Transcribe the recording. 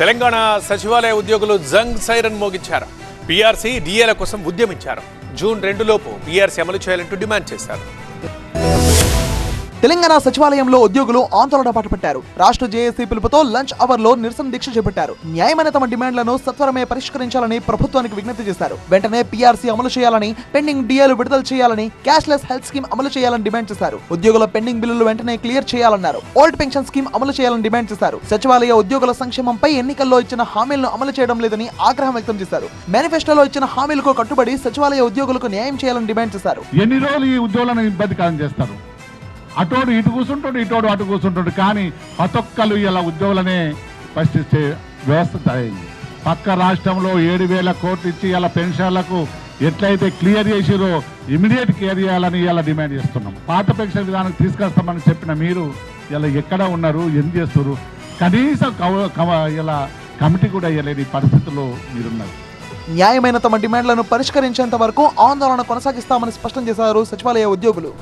తెలంగాణ సచివాలయ ఉద్యోగులు Jung siren మోగించారు. PRC డిఏల కోసం ఉద్యమించారు. జూన్ 2 లోపు పీఆర్సీ అమలు చేయాలంటూ డిమాండ్ చేశారు. తెలంగాణ సచివాలయంలో ఉద్యోగులు ఆందోళన పట్టుపట్టారు. రాష్ట్ర జేఏసీ పిలుపుతో లంచ్ అవర్ లో నిరసన దీక్ష చేపట్టారు. న్యాయమైన తమ డిమాండ్లను సత్వరమే పరిష్కరించాలని ప్రభుత్వానికి విజ్ఞప్తి చేశారు. వెంటనే పీఆర్సీ అమలు చేయాలని, పెండింగ్ డిఏలు విడుదల చేయాలని, క్యాష్లెస్ హెల్త్ స్కీమ్ అమలు చేయాలని డిమాండ్ చేశారు. ఉద్యోగుల పెండింగ్ బిల్లులు వెంటనే క్లియర్ చేయాలన్నారు. ఓల్డ్ పెన్షన్ స్కీమ్ అమలు చేయాలని డిమాండ్ చేశారు. సచివాలయ ఉద్యోగుల సంక్షేమంపై ఎన్నికల్లో ఇచ్చిన హామీలను అమలు చేయడం లేదని ఆగ్రహం వ్యక్తం చేశారు. మేనిఫెస్టోలో ఇచ్చిన హామీలకు కట్టుబడి సచివాలయ ఉద్యోగులకు న్యాయం చేయాలని డిమాండ్ చేశారు. ఎన్ని రోజులు ఈ ఉద్యోగులను ఇబ్బందికరం చేస్తారు? అటోడు ఇటు కూర్చుంటాడు, ఇటోడు అటు కూర్చుంటాడు. కానీ ప్రతి ఒక్కరు ఇలా ఉద్యోగులనే ప్రశ్నించే వ్యవస్థ తయారైంది. పక్క రాష్ట్రంలో 7,000 కోట్లు ఇచ్చి ఇలా పెన్షన్లకు ఎట్లయితే క్లియర్ చేసిరో ఇమీడియట్ క్లియర్ చేయాలని ఇలా డిమాండ్ చేస్తున్నాం. పాత పెన్షన్ విధానం తీసుకొస్తామని చెప్పిన మీరు ఇలా ఎక్కడ ఉన్నారు, ఏం చేస్తారు? కనీసం ఇలా కమిటీ కూడా ఇవ్వలేని పరిస్థితుల్లో మీరున్నారు. న్యాయమైన తమ డిమాండ్లను పరిష్కరించేంత వరకు ఆందోళన కొనసాగిస్తామని స్పష్టం చేశారు సచివాలయ ఉద్యోగులు.